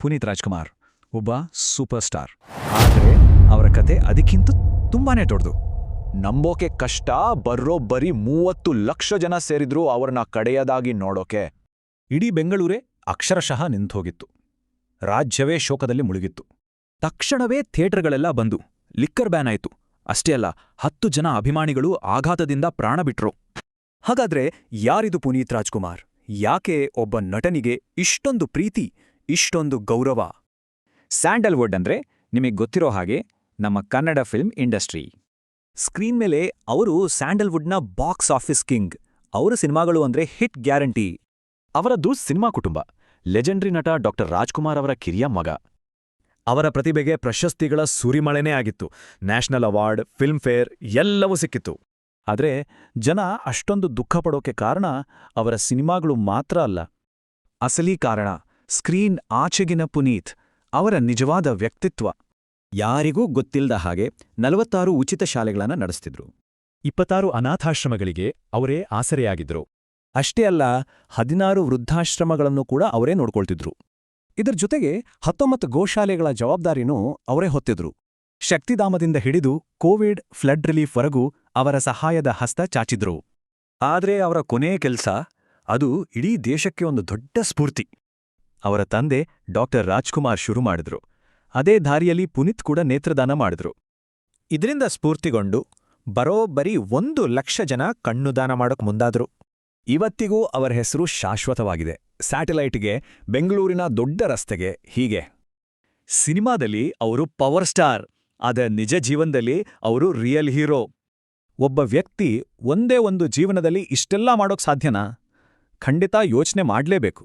ಪುನೀತ್ ರಾಜ್ಕುಮಾರ್ ಒಬ್ಬ super star. ಆದರೆ ಅವರ ಕತೆ ಅದಕ್ಕಿಂತ ತುಂಬಾನೇ ದೊಡ್ಡದು. ನಂಬೋಕೆ ಕಷ್ಟ. ಬರೀ 30 ಲಕ್ಷ ಜನ ಸೇರಿದ್ರು ಅವ್ರನ್ನ ಕಡೆಯದಾಗಿ ನೋಡೋಕೆ. ಇಡೀ ಬೆಂಗಳೂರೇ ಅಕ್ಷರಶಃ ನಿಂತೋಗಿತ್ತು. ರಾಜ್ಯವೇ ಶೋಕದಲ್ಲಿ ಮುಳುಗಿತ್ತು. ತಕ್ಷಣವೇ ಥಿಯೇಟರ್ಗಳೆಲ್ಲ ಬಂದು ಲಿಕ್ಕರ್ ಬ್ಯಾನ್ ಆಯಿತು. ಅಷ್ಟೇ ಅಲ್ಲ, 10 ಜನ ಅಭಿಮಾನಿಗಳು ಆಘಾತದಿಂದ ಪ್ರಾಣ ಬಿಟ್ರು. ಹಾಗಾದ್ರೆ ಯಾರಿದು ಪುನೀತ್ ರಾಜ್ಕುಮಾರ್? ಯಾಕೆ ಒಬ್ಬ ನಟನಿಗೆ ಇಷ್ಟೊಂದು ಪ್ರೀತಿ, ಇಷ್ಟೊಂದು ಗೌರವ? ಸ್ಯಾಂಡಲ್ವುಡ್ ಅಂದ್ರೆ ನಿಮಗೆ ಗೊತ್ತಿರೋ ಹಾಗೆ ನಮ್ಮ ಕನ್ನಡ ಫಿಲ್ಮ್ ಇಂಡಸ್ಟ್ರಿ. ಸ್ಕ್ರೀನ್ ಮೇಲೆ ಅವರು ಸ್ಯಾಂಡಲ್ವುಡ್ನ ಬಾಕ್ಸ್ ಆಫೀಸ್ ಕಿಂಗ್. ಅವರ ಸಿನಿಮಾಗಳು ಅಂದ್ರೆ ಹಿಟ್ ಗ್ಯಾರಂಟಿ. ಅವರದ್ದು ಸಿನಿಮಾ ಕುಟುಂಬ. ಲೆಜೆಂಡ್ರಿ ನಟ ಡಾಕ್ಟರ್ ರಾಜ್ಕುಮಾರ್ ಅವರ ಕಿರಿಯ ಮಗ. ಅವರ ಪ್ರತಿಭೆಗೆ ಪ್ರಶಸ್ತಿಗಳ ಸುರಿಮಳೆನೇ ಆಗಿತ್ತು. ನ್ಯಾಷನಲ್ ಅವಾರ್ಡ್, ಫಿಲ್ಮ್ ಫೇರ್ ಎಲ್ಲವೂ ಸಿಕ್ಕಿತ್ತು. ಆದ್ರೆ ಜನ ಅಷ್ಟೊಂದು ದುಃಖ ಪಡೋಕೆ ಕಾರಣ ಅವರ ಸಿನಿಮಾಗಳು ಮಾತ್ರ ಅಲ್ಲ. ಅಸಲಿ ಕಾರಣ ಸ್ಕ್ರೀನ್ ಆಚೆಗಿನ ಪುನೀತ್, ಅವರ ನಿಜವಾದ ವ್ಯಕ್ತಿತ್ವ. ಯಾರಿಗೂ ಗೊತ್ತಿಲ್ಲದ ಹಾಗೆ 46 ಉಚಿತ ಶಾಲೆಗಳನ್ನು ನಡೆಸ್ತಿದ್ರು. 26 ಅನಾಥಾಶ್ರಮಗಳಿಗೆ ಅವರೇ ಆಸರೆಯಾಗಿದ್ರು. ಅಷ್ಟೇ ಅಲ್ಲ, 16 ವೃದ್ಧಾಶ್ರಮಗಳನ್ನು ಕೂಡ ಅವರೇ ನೋಡ್ಕೊಳ್ತಿದ್ರು. ಇದರ ಜೊತೆಗೆ 19 ಗೋಶಾಲೆಗಳ ಜವಾಬ್ದಾರಿನೂ ಅವರೇ ಹೊತ್ತಿದ್ರು. ಶಕ್ತಿಧಾಮದಿಂದ ಹಿಡಿದು ಕೋವಿಡ್ ಫ್ಲಡ್ ರಿಲೀಫ್ವರೆಗೂ ಅವರ ಸಹಾಯದ ಹಸ್ತ ಚಾಚಿದ್ರು. ಆದ್ರೆ ಅವರ ಕೊನೆಯ ಕೆಲಸ, ಅದು ಇಡೀ ದೇಶಕ್ಕೆ ಒಂದು ದೊಡ್ಡ ಸ್ಫೂರ್ತಿ. ಅವರ ತಂದೆ ಡಾಕ್ಟರ್ ರಾಜ್ಕುಮಾರ್ ಶುರು ಮಾಡಿದ್ರು. ಅದೇ ದಾರಿಯಲ್ಲಿ ಪುನೀತ್ ಕೂಡ ನೇತ್ರದಾನ ಮಾಡಿದ್ರು. ಇದರಿಂದ ಸ್ಫೂರ್ತಿಗೊಂಡು ಬರೋಬ್ಬರಿ 1 ಲಕ್ಷ ಜನ ಕಣ್ಣುದಾನ ಮಾಡೋಕ್ ಮುಂದಾದ್ರು. ಇವತ್ತಿಗೂ ಅವರ ಹೆಸರು ಶಾಶ್ವತವಾಗಿದೆ. ಸ್ಯಾಟಲೈಟ್ಗೆ, ಬೆಂಗಳೂರಿನ ದೊಡ್ಡ ರಸ್ತೆಗೆ, ಹೀಗೆ. ಸಿನಿಮಾದಲ್ಲಿ ಅವರು ಪವರ್ ಸ್ಟಾರ್, ಆದ ನಿಜ ಜೀವನದಲ್ಲಿ ಅವರು ರಿಯಲ್ ಹೀರೋ. ಒಬ್ಬ ವ್ಯಕ್ತಿ ಒಂದೇ ಒಂದು ಜೀವನದಲ್ಲಿ ಇಷ್ಟೆಲ್ಲ ಮಾಡೋಕ್ ಸಾಧ್ಯನಾ? ಖಂಡಿತ ಯೋಚನೆ ಮಾಡ್ಲೇಬೇಕು.